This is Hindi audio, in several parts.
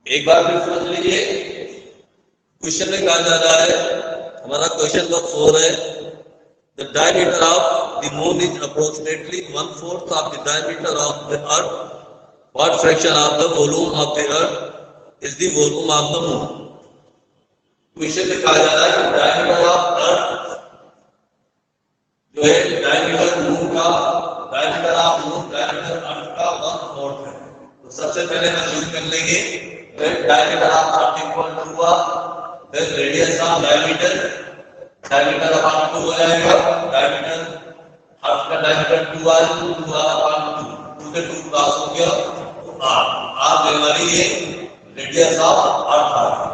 एक बार फिर समझ लीजिए, क्वेश्चन में कहा जा रहा है, हमारा क्वेश्चन नंबर 4 है, the diameter of the moon is approximately 1/4 of the diameter of the earth, what fraction of the volume of the earth is the volume of the moon. Question में कहा जा रहा है कि डायमीटर ऑफ अर्थ जो है, डायमीटर मून का, डायमीटर ऑफ मून डायमीटर अर्थ का 1/4 है। तो सबसे पहले हम यूज कर लेंगे diameter of earth equal to हुआ radius of diameter, diameter upon 2 हो जाएगा, डायमीटर अर्थ का डायमीटर 2 r 2 r अपॉन 2 के 2 क्रॉस हो गया तो r देने वाली ये रेडियस ऑफ अर्थ आ गया।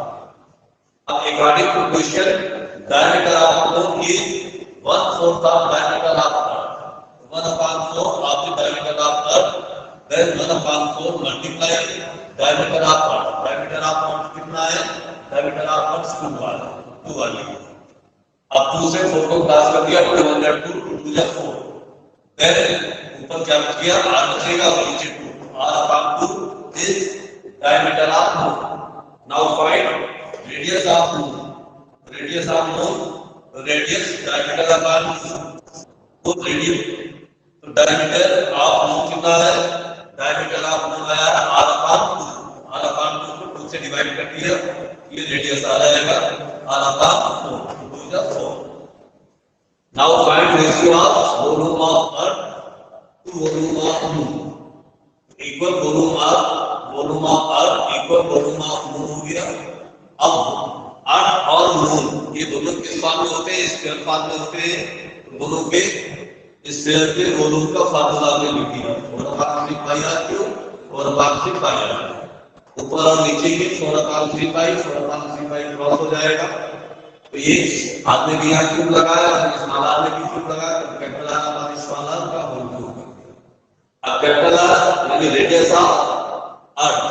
अब according to question, diameter of moon is 1/4 of diameter of earth, 1/4 of the diameter of earth, then 1/4 multiply diameter of earth, diameter of earth कितना है, diameter of earth 2 वाली। अब 2 से 4 को क्रॉस कर दिया, 2 1 2 2 या 4, then ऊपर क्या बच गया, r बचेगा और नीचे 2, r/2 is diameter of moon। Now find radius of moon, radius of moon, radius diameter upon वो रेडियस, तो डायमीटर ऑफ मून कितना है, डायमीटर ऑफ मून आया है r अपॉन 2, r अपॉन 2 को 2 से डिवाइड कर दिया, ये रेडियस आ जाएगा r upon 4, 2 is 4। Now find ratio of volume of earth to volume of moon, equal volume of earth equal volume of moon हो गया। अब अर्थ और मून ये दोनों किस फॉर्म में होते हैं, स्फीयर फॉर्म में होते हैं। दोनों के स्फीयर के वॉल्यूम का फार्मूला में लिखिए, 4/3πr³ और 4/3πr, ऊपर और नीचे के 4/3π क्रॉस हो जाएगा। तो ये हाथ में भी यहाँ क्यूब लगाया और स्मॉल आर में भी क्यूब लगाया, तो कैपिटल आर और स्मॉल आर का होल क्यूब। अब कैपिटल आर यानी रेडियस ऑफ अर्थ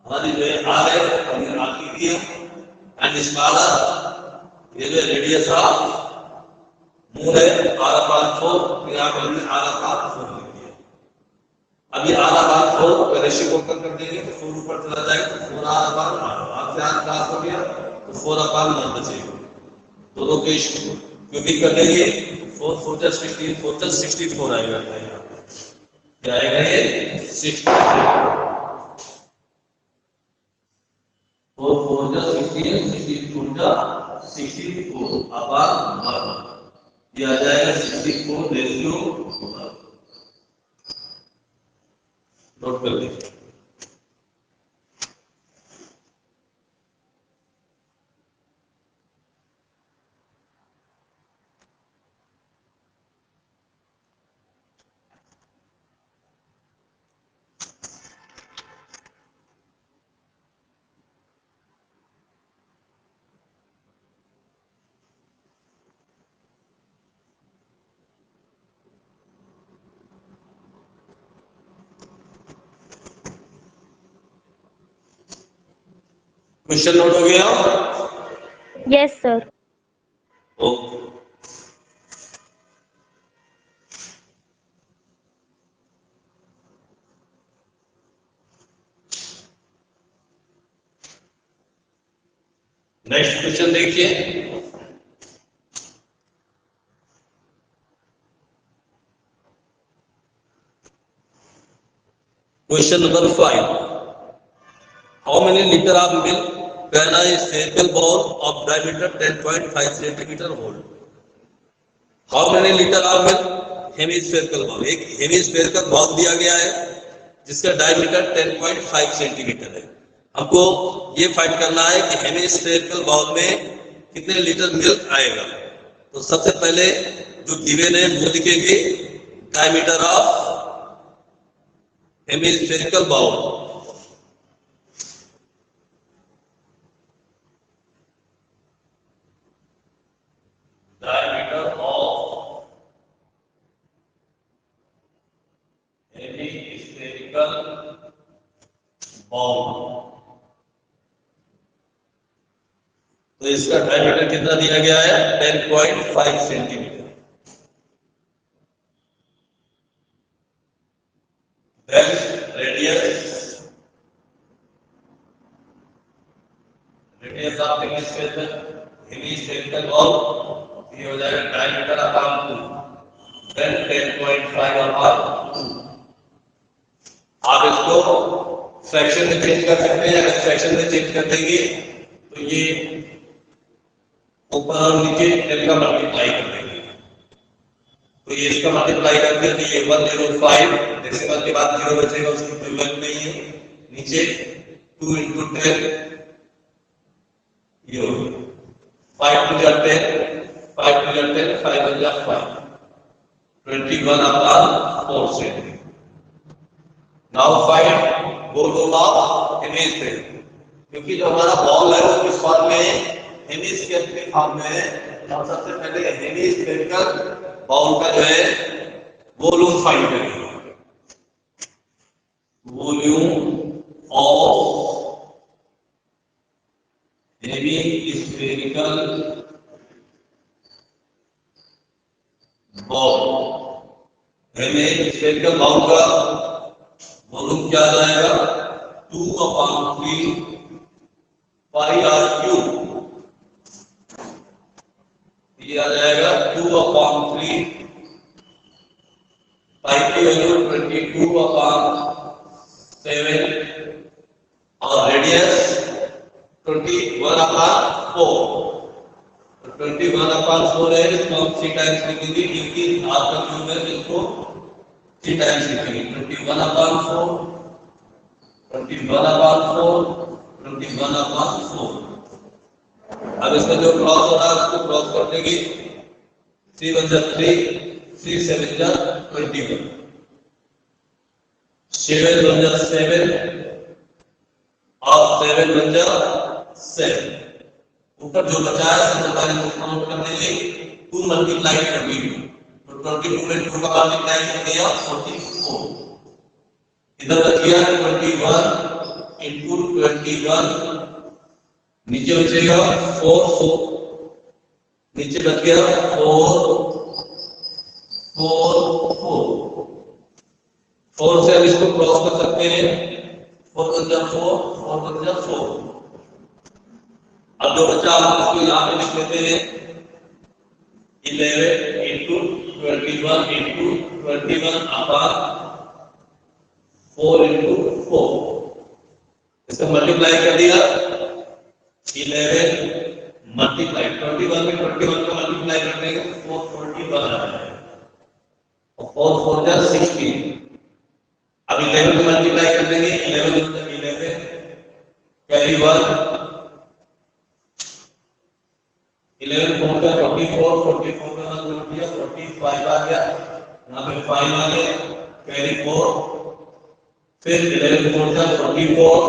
हमारी जो है आर है, हमने आर की दिया, एंड स्मॉलर ये जो रेडियस ऑफ मून है r/4, यहाँ पर हमने r/4 लिख दिया। अब ये r/4 का रेशियो को कर देंगे तो 4 ऊपर चला जाएगा, तो 4r/4 आप यहाँ क्रॉस हो गया तो 4/1 बचेगा। दोनों के क्यूबिक कर देंगे, 4 4 16, 4 64 आएगा, क्या आएगा ये 64, 4 4 16, 64 अपॉन 1, ये आ जाएगा 64 रेशियो 1। नोट कर लीजिए। क्वेश्चन नोट हो गया? Yes sir. Okay, next question देखिए। Question number 5, how many liter of milk can a spherical ball of diameter 10.5 centimeter hold? How many liter of milk, hemispherical ball, एक हेमिस्फेरिकल बॉल दिया गया है जिसका डायमीटर 10.5 सेंटीमीटर है। हमको ये फाइंड करना है कि हेमिस्फेरिकल बॉल में कितने लीटर मिल्क आएगा। तो सबसे पहले जो गिवन है वो लिखेंगे, diameter of hemispherical ball, diameter of hemispherical ball, तो इसका डायमीटर कितना दिया गया है, 10.5 centimetre. Radius radius of hemispherical ball ये हो जाएगा डायमीटर अपॉन 2 देन 10.5 अपॉन 2। आप इसको फ्रैक्शन में चेंज कर सकते हैं। अगर फ्रैक्शन में चेंज कर देंगे तो ये ऊपर और नीचे n का मल्टीप्लाई कर देंगे, तो ये इसका मल्टीप्लाई करके तो ये 105 डेसिमल के बाद 0 बचेगा, उसकी कोई वैल्यू नहीं है। नीचे 2 × 10 ये हो गया 5 × 10 5 × 10 5 × 5 21 अपॉन 4 से। Now find volume of hemisphere, क्योंकि जो हमारा बॉल है वो किस फॉर्म में है, हेमिस्फीयर के फॉर्म में है। हम सबसे पहले हेमिस्फेरिकल बॉल का जो है वॉल्यूम फाइंड करेंगे। Volume of hemispherical ball, hemispherical ball का वॉल्यूम क्या आ जाएगा 2/3 πr3, ये आ जाएगा 2/3 पाई की वैल्यू 22/7 और रेडियस 21/4। 21/4 है, इसको हम 3 टाइम्स लिखेंगे क्योंकि आपका क्यूब है, इसको 3 टाइम्स लिखेंगे 21/4 21/4 21/4। अब इसका जो क्रॉस हो रहा है उसको क्रॉस कर देंगे, 3 × 1 = 3 3 × 7 = 21 7 × 1 = 7 और 7 × 1 = 7। ऊपर जो बचा है उसको काउंट कर देंगे, 2 मल्टीप्लाई कर देंगे तो 22 में 2 का मल्टीप्लाई कर दिया 44। इधर बचिया 21 × 21, नीचे बचेगा 4 4, नीचे बच गया 4 4 4 4 से हम इसको क्रॉस कर सकते हैं, 4 × 4 4 × 4। अब जो बचा हम उसको यहाँ पे लिख लेते हैं 11 × 21 × 21 अपॉन 4 × 4। इसको मल्टीप्लाई कर दिया 11 मल्टीप्लाई 21 में 21 का मल्टीप्लाई कर देंगे 441 आ जाएगा और 4 4 = 16। अब 11 को मल्टीप्लाई कर देंगे 11 × 11 कैरी 1 11 4 = 44 44 का मतलब किया 45 आ गया, यहाँ पे 5 आ गया कैरी 4, फिर 11 4 = 44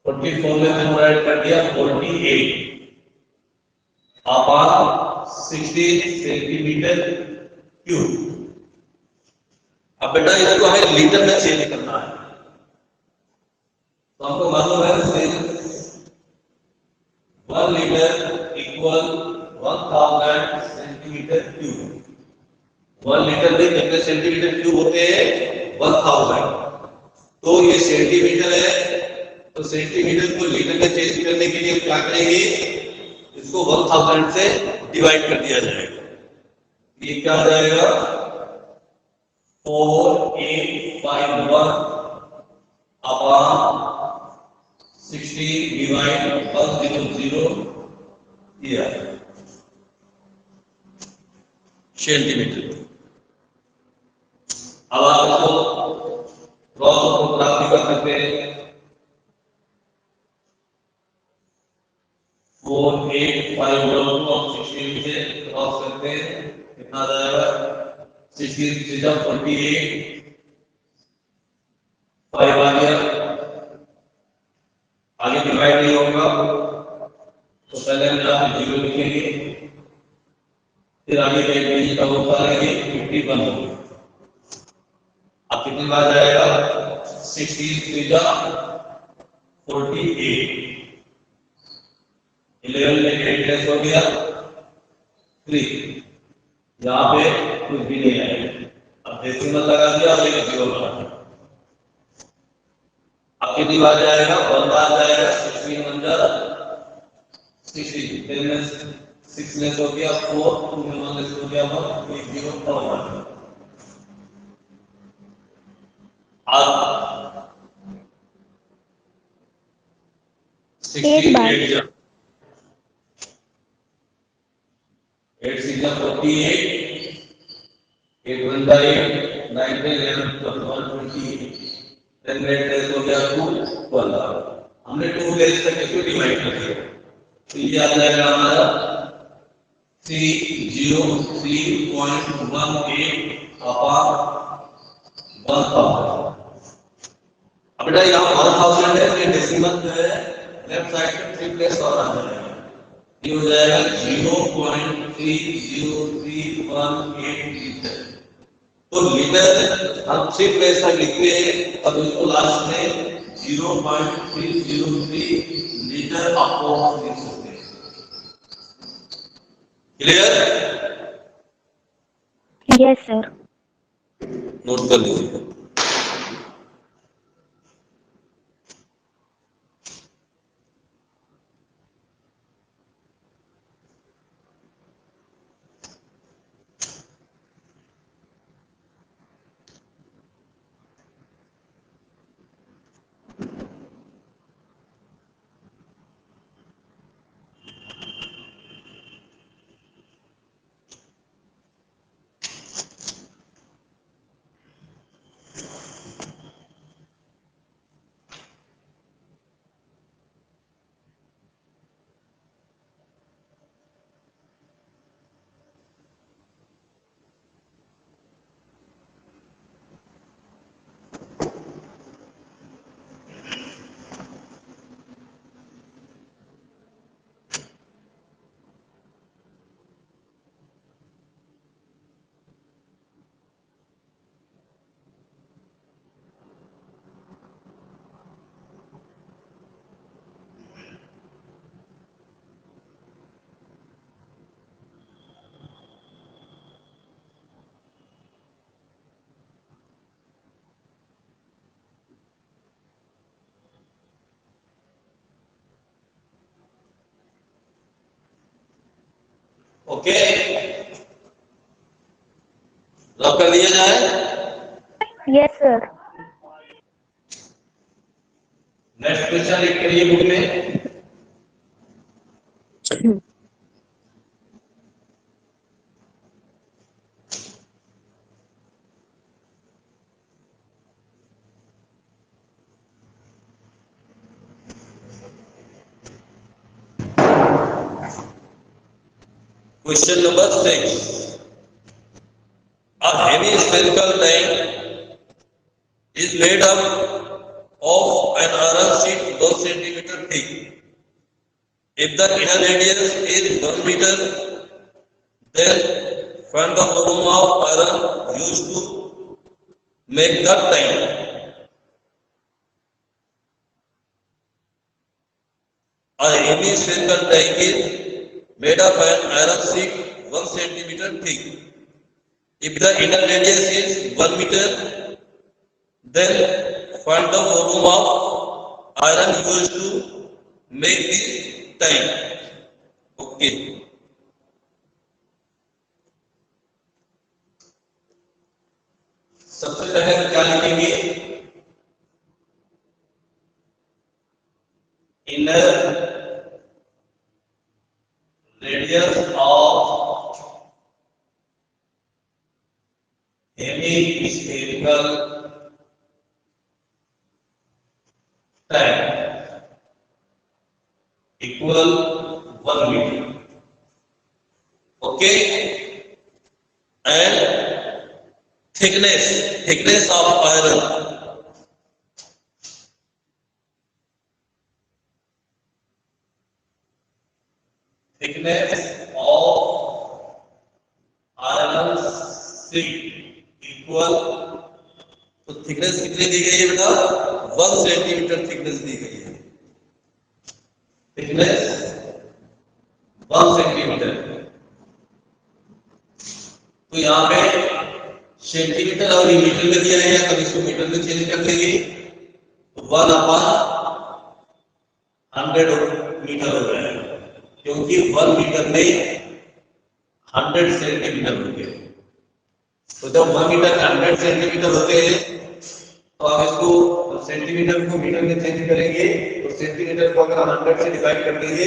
44 में हमने ऐड कर दिया 48 अपॉन 16 सेंटीमीटर क्यूब। अब बेटा इधर को हमें लीटर में चेंज करना है, तो हमको मालूम है 1 litre equal 1000 centimetre cube. 1 litre में कितने सेंटीमीटर क्यूब होते हैं 1000, तो ये सेंटीमीटर है, तो सेंटीमीटर को लीटर में चेंज करने के लिए क्या करेंगे, इसको 1000 से डिवाइड कर दिया जाएगा। ये क्या हो जाएगा 4851 अपॉन 60 डिवाइड 100 ये सेंटीमीटर। अब आप इसको क्रॉस को प्राप्त कर सकते हैं 4851 को 60 से क्रॉस करते हैं, कितना आ जाएगा 60 × 48 5 आ गया। आगे डिवाइड नहीं होगा तो पहले हम यहाँ 0 लिखेंगे, फिर आगे कहीं का वो करेंगे 51 होगा। अब कितनी बार जाएगा 60 × 48 11 में एड्रेस हो गया 3, यहाँ पे कुछ भी नहीं आएगा। अब डेसिमल लगा दिया और एक 0 लगा दिया। अब कितनी बार जाएगा 1 बार जाएगा 16 × 6 10 में 6 लेस हो गया 4, 2 में 1 लेस हो गया 1, कोई 0 और 1। अब 8 बार 68 जा 8 6 जा 48, 8 1 जा 8, 9 10 11 12 28, 10 में 8 लेस हो गया 2 12। हमने 2 लेस तक इसको डिवाइड कर दिया, तो ये आ जाएगा हमारा 303.18 अपॉन 1000। अब बेटा यहाँ 1000 है, ये डेसिमल जो है लेफ्ट साइड पे 3 प्लेस और आ जाएगा, ये हो जाएगा 0.30318 लीटर। तो लीटर हम 3 प्लेस तक लिखते हैं, अब इसको लास्ट में 0.303 लीटर अपॉन लिख सकते हैं। क्लियर? Yes sir. नोट कर लीजिए। ओके, लॉक कर लिया जाए। Yes sir. नेक्स्ट क्वेश्चन लिख करिए बुक में। Question number 6, a heavy spherical tank is made up of an iron sheet 1 centimeter thick. If the inner radius is 1 meter, then find the volume of iron used to make the tank. A heavy spherical tank is made of an iron sheet 1 centimeter thick. If the inner radius is 1 meter, then find the volume of iron used to make this tank. Okay. सबसे पहले क्या लिखेंगे? Inner radius of hemispherical tank equal 1 meter. Okay, and thickness of iron, thickness of iron sheet equal, तो थिकनेस कितनी दी गई है बेटा? 1 सेंटीमीटर थिकनेस दी गई है। Thickness 1 centimetre. तो यहाँ पे सेंटीमीटर और मीटर में दिया है, कभी इसको मीटर में चेंज कर देंगे तो 1/100 मीटर हो जाएगा। क्योंकि 1 मीटर में 100 सेंटीमीटर होते हैं। तो जब 1 मीटर में 100 सेंटीमीटर होते हैं तो आप इसको सेंटीमीटर को मीटर में चेंज करेंगे, तो सेंटीमीटर को अगर 100 से डिवाइड कर देंगे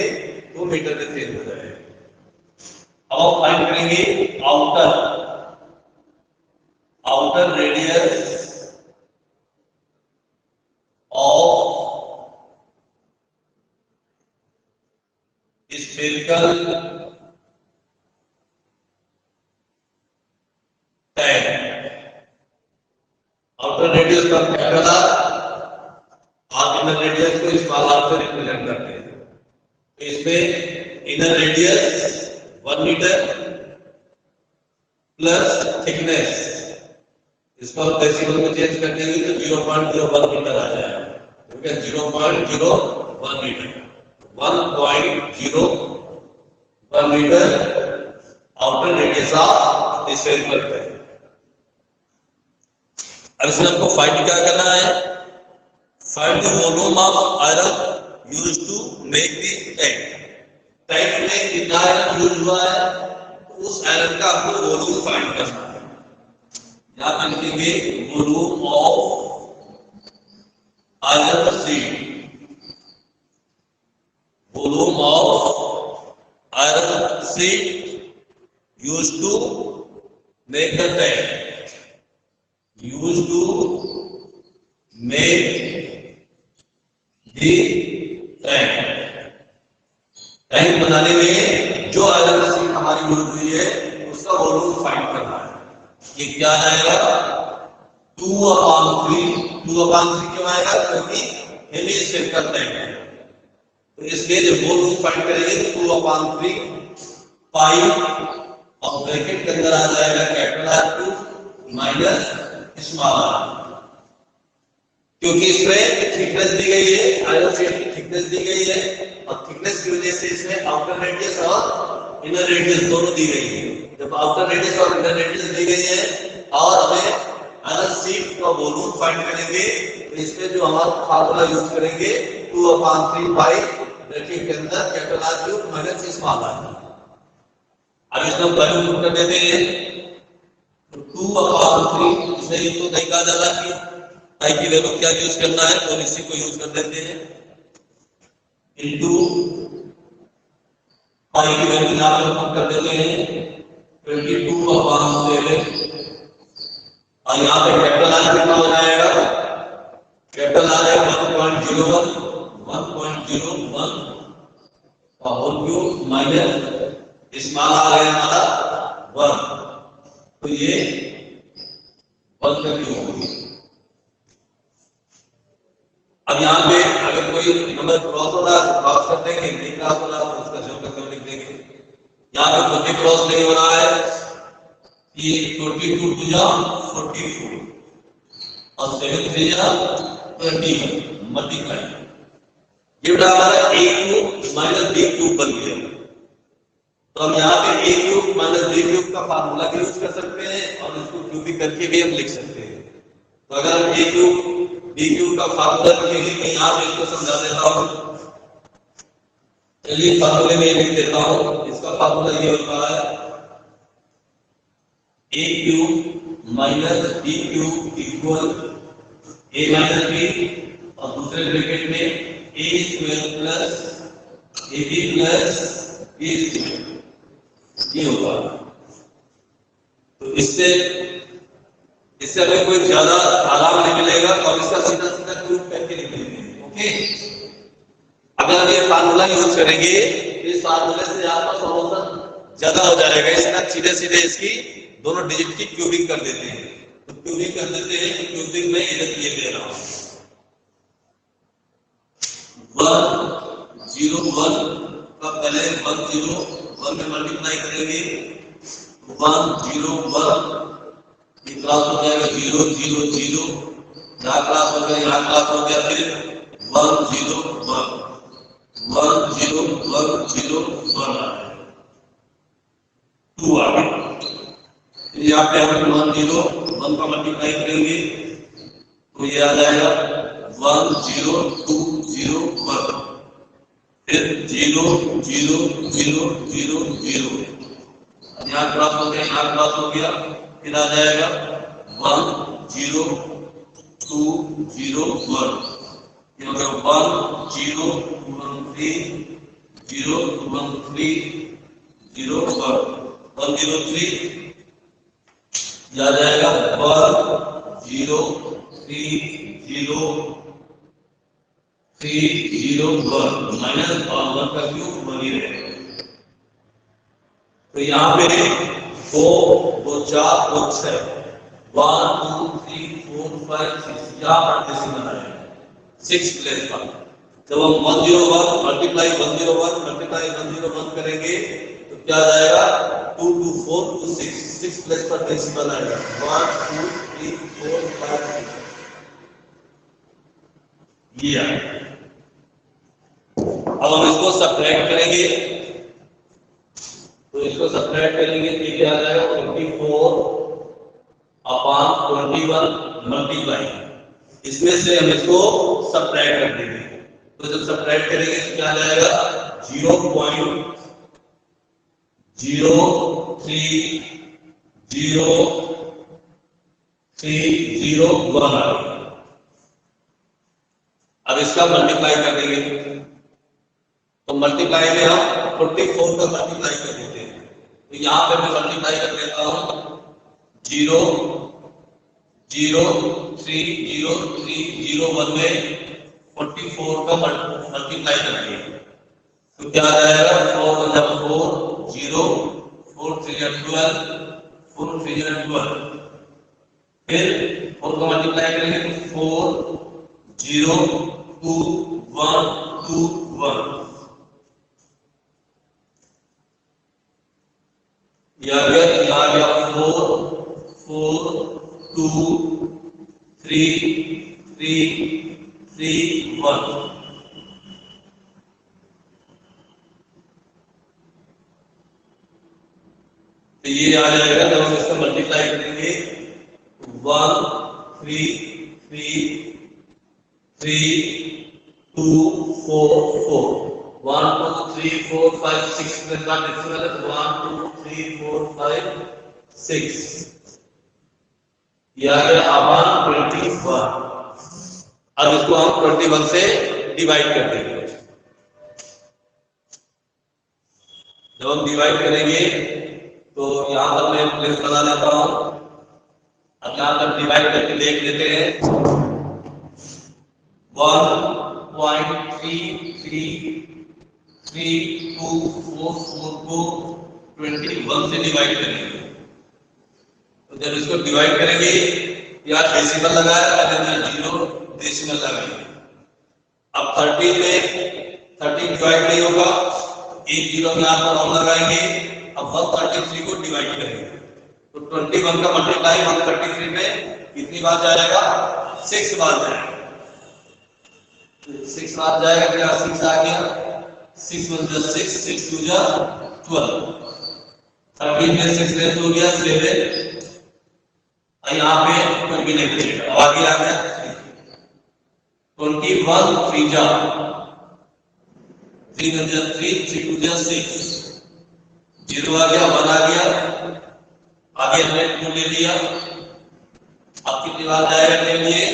तो मीटर में चेंज हो जाएगा। अब फाइंड करेंगे outer radius of spherical tank. Outer radius का कैपिटल आर और इनर रेडियस को स्मॉल आर से रिप्रेजेंट करते हैं। तो इसमें inner radius 1 metre plus thickness, इसको डेसिमल में चेंज कर देंगे तो 0.01 मीटर आ जाएगा, क्योंकि 0.01 metre 1.01 metre outer radius of spherical tank. अब इसमें हमको फाइंड क्या करना है? Find the volume of iron used to make the tank. Tank में कितना आयरन यूज हुआ है, तो उस आयरन का आपको वॉल्यूम फाइंड करना है। यहाँ पे लिखेंगे volume of iron sheet, volume of iron sheet used to make the tank, used to make the tank। Tank बनाने में जो आयरन सीड हमारी यूज हुई है उसका वॉल्यूम फाइंड करना है। ये क्या आएगा? 2/3। 2/3 क्यों आएगा? क्योंकि हेमी स्फेरिकल टैंक है, तो इसलिए जब वॉल्यूम फाइंड करेंगे तो 2/3 पाई और ब्रैकेट के अंदर आ जाएगा capital R2 minus small are, क्योंकि इसमें थिकनेस दी गई है, आयरन सीड की थिकनेस दी गई है और थिकनेस की वजह से इसमें आउटर रेडियस और इनर रेडियस दोनों दी गई है। जब आउटर रेडियस और इनर रेडियस दी गई है और हमें आयरन सीड का वॉल्यूम फाइंड करेंगे तो इसमें जो हमारा फार्मूला यूज करेंगे 2/3 पाई ब्रैकेट के अंदर capital R3 minus small are. अब इसको वैल्यू पुट कर देते हैं, 2/3 इसमें ये तो नहीं कहा जाता कि पाई की वैल्यू क्या यूज करना है, तो इसी को यूज कर देते हैं इनटू पाई की वैल्यू यहां पर पुट कर देते हैं 22/7 और यहां पे कैपिटल आर कितना हो जाएगा? कैपिटल आर है 1.01 और whole cube minus small R है हमारा 1, तो ये 1 का क्यूब होगी। अब यहाँ पे अगर कोई नंबर क्रॉस हो रहा है तो क्रॉस कर देंगे, नहीं क्रॉस हो रहा है तो उसका जो करके लिख देंगे। यहाँ पे कोई भी क्रॉस नहीं हो रहा है, ये 22 टू जा 44 और 7 3 जा 20 मल्टीप्लाई, ये बराबर है a cube minus b cube बन गया। तो हम यहाँ पे a cube minus b cube का फार्मूला भी यूज कर सकते हैं और इसको क्यूबिक करके भी हम लिख सकते हैं। तो अगर हम a क्यूब b क्यूब का फार्मूला लिखेंगे तो यहाँ पे इसको समझा देता हूँ। चलिए फार्मूले में लिख देता हूँ। इसका फार्मूला ये होता है a cube minus b cube equal a minus b और दूसरे ब्रैकेट में a square plus ab plus b square, ये होगा। तो इससे हमें कोई ज्यादा आराम नहीं मिलेगा और इसका सीधा सीधा क्यूब करके निकलेंगे। ओके, अगर हम ये फार्मूला यूज करेंगे तो इस फार्मूले से आपका सॉल्यूशन ज्यादा हो जाएगा। इसका सीधे सीधे इसकी दोनों डिजिट की क्यूबिंग कर देते हैं। तो क्यूबिंग कर देते हैं तो क्यूबिंग में इधर ये दे रहा हूं 1 0 1 का पहले 1 0 1 में मल्टीप्लाई करेंगे 1 0 1 ये क्रॉस हो जाएगा 0 0 0, यहाँ क्रॉस हो गया, यहाँ क्रॉस हो गया, फिर 1 0 1 1 0 1 0 1 2 आ गया। यहाँ पे हम 1 0 1 का मल्टीप्लाई करेंगे तो ये आ जाएगा 1 0 2 0 1। फिर 0 0 0 0 0, यहाँ क्रॉस हो गया, यहाँ क्रॉस हो गया, फिर आ जाएगा 1 0 2 0 1, ये हो गया 1 0 2 1 3 0 2 1 3 0 1 1 0 3, आ जाएगा 1 0 3 0 3 0 1, माइनस और 1 का क्यूब 1 ही रहेगा। तो यहाँ पे 2 2 4 2 6, 1 2 3 4 5 6, यहाँ पर डेसिमल आएगा 6 प्लेस पर। जब हम 101 मल्टीप्लाई 101 मल्टीप्लाई 101 करेंगे तो क्या आ जाएगा 2 2 4 2 6, 6 प्लेस पर डेसिमल आएगा 1 2 3 4 5 6, ये आएगा। अब हम इसको सब्ट्रैक्ट करेंगे, तो इसको सब्ट्रैक्ट करेंगे तो क्या आ जाएगा 24 अपॉन 21 मल्टीप्लाई, इसमें से हम इसको सब्ट्रैक्ट कर देंगे। तो जब सब्ट्रैक्ट करेंगे तो क्या आ जाएगा 0.030301 आ गया। अब इसका मल्टीप्लाई कर देंगे, तो मल्टीप्लाई में हम 44 का मल्टीप्लाई कर देते हैं। तो यहाँ पे मैं मल्टीप्लाई कर देता हूँ 0 0 3 0 3 0 1 में 44 का मल्टीप्लाई करेंगे तो क्या आ जाएगा 4 4 0 4 3 12 4 3 12, फिर 4 का मल्टीप्लाई करेंगे तो 4 0 2 1 2 1, यह आ गया 4 4 2 3 3 3 1। तो ये आ जाएगा जब हम इसका मल्टीप्लाई करेंगे 1 3 3 3 2 4 4, 1 2 3 4 5 6 के साथ डेसिमल है 1 2 3 4 5 6, यह आ गया अपॉन 21। अब इसको हम 21 से डिवाइड कर देंगे। जब हम डिवाइड करेंगे तो यहां पर मैं प्लेस बना लेता हूं। अब यहां पर डिवाइड करके देख लेते हैं 1.333244 को 21 से डिवाइड करेंगे। तो जब इसको डिवाइड करेंगे यहाँ डेसिमल लगाया और यहाँ 0 डेसिमल लगाएंगे। अब 13 में 13 डिवाइड नहीं होगा, एक 0 यहाँ पर और लगाएंगे। अब 133 को डिवाइड करेंगे तो 21 का मल्टीप्लाई 133 में कितनी बार जाएगा 6 बार जाएगा। 6 बार जाएगा, क्या 6 आ गया, 6 1 6 6 2 12, 13 में 6 लेस हो गया 7, यहाँ पे कॉम्बिनेट करेगा, आगे आ गया 21 3 जा 3 1 3 3 2 6, 0 आ गया 1 आ गया, आगे हमने 2 ले लिया। अब कितनी बार जाएगा ले लिए,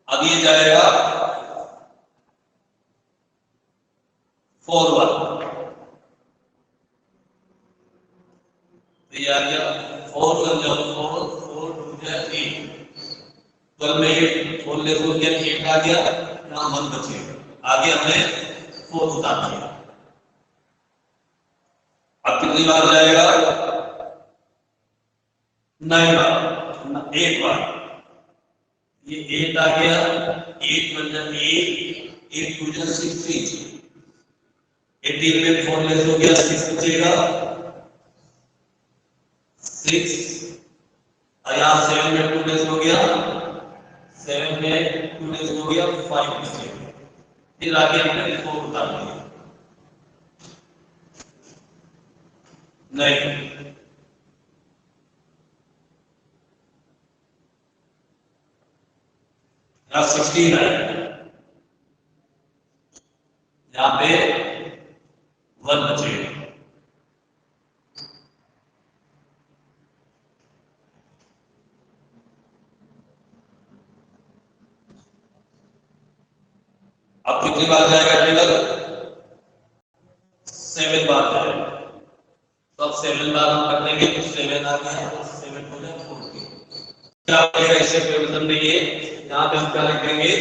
अब ये जाएगा 4 बार, तो ये आ गया 4 1 4 4 2 8, 12 में 4 ले हो गया 8 आ गया, यहाँ 1 बचेगा, आगे हमने 4 उतार दिया। अब कितनी बार जाएगा 9 बार, 8 बार, ये 8 आ गया, 8 1 8 8 2 16, 18 में 4 लेस हो गया 6 बचेगा 6, और यहाँ 7 में 2 लेस हो गया 7 में 2 लेस हो गया 5 बचेगा, फिर आगे हमने 4 उतार दिया। नहीं, यहाँ 16 है, यहाँ पे 1 बचेगा। अब कितनी बार जाएगा टेलर? 7 बार जाएगा। तो अब 7 बार हम कर देंगे तो 7 आ गया, 7 हो जाए 40। क्या आएगा? इससे कोई मतलब नहीं है। यहाँ पे हम क्या लिख देंगे?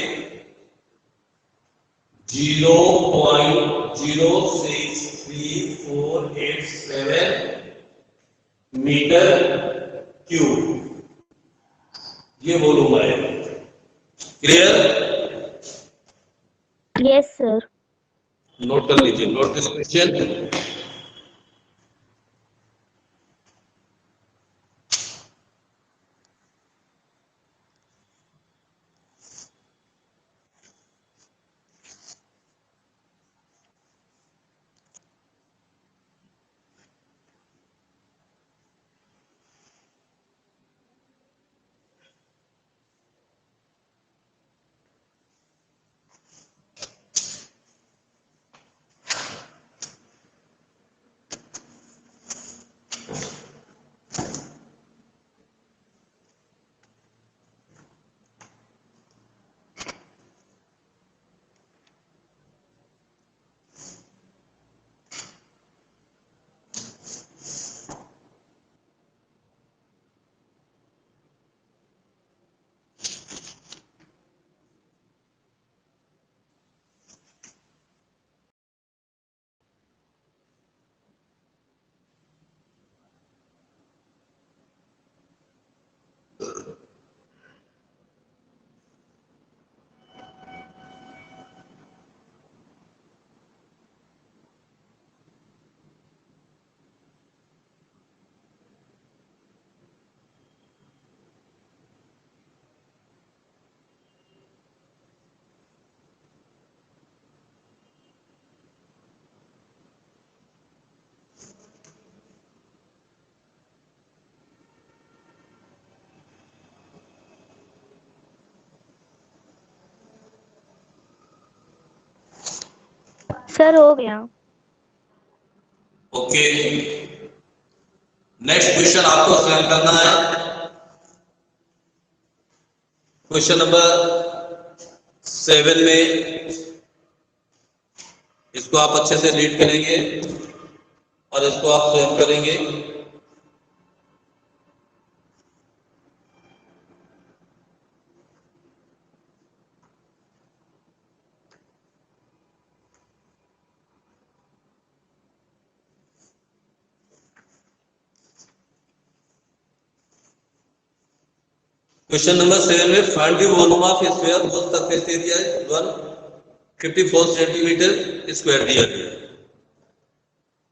0.06347 मीटर क्यूब ये वॉल्यूम आएगा। क्लियर? Yes, sir. नोट कर लीजिए, नोट दिस क्वेश्चन। सर हो गया। ओके, नेक्स्ट क्वेश्चन आपको स्वयं करना है। क्वेश्चन नंबर 7 में इसको आप अच्छे से रीड करेंगे और इसको आप स्वयं करेंगे। क्वेश्चन नंबर 7 में find the volume of sphere whose surface area is 154 centimetre square दिया गया।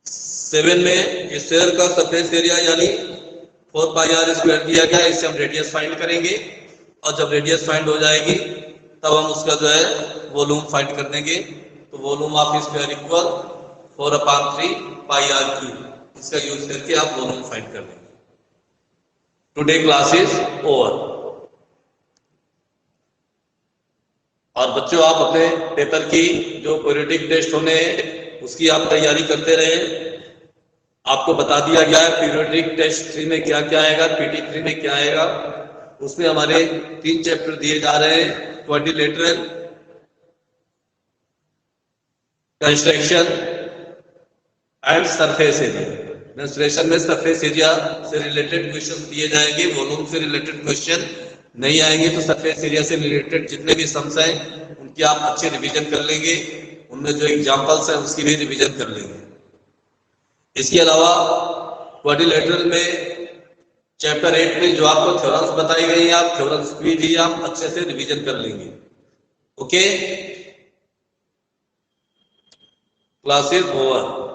7 में स्फीयर का सरफेस एरिया यानी 4 पाई आर स्क्वायर दिया गया। इससे हम रेडियस फाइंड करेंगे और जब रेडियस फाइंड हो जाएगी तब हम उसका जो है वॉल्यूम फाइंड कर देंगे। तो volume of sphere equal 4/3 pi R cube, इसका यूज करके आप वॉल्यूम फाइंड कर लेंगे। Today class is over. और बच्चों आप अपने पेपर की जो पीरियोडिक टेस्ट होने हैं उसकी आप तैयारी करते रहे। आपको बता दिया गया है पीरियोडिक टेस्ट 3 में क्या क्या आएगा, पीटी 3 में क्या आएगा। उसमें हमारे 3 चैप्टर दिए जा रहे हैं, quadrilateral, construction and surface area. Menstruation में सरफेस एरिया से रिलेटेड क्वेश्चन दिए जाएंगे, वॉल्यूम से रिलेटेड क्वेश्चन नहीं आएंगे। तो सरफेस एरिया से रिलेटेड जितने भी सम्स हैं उनकी आप अच्छे रिवीजन कर लेंगे, उनमें जो एग्जांपल्स हैं उसकी भी रिवीजन कर लेंगे। इसके अलावा क्वाड्रिलेटरल में चैप्टर 8 में जो आपको थ्योरम्स बताई गई हैं, आप थ्योरम्स भी आप अच्छे से रिवीजन कर लेंगे। Okay, classes over.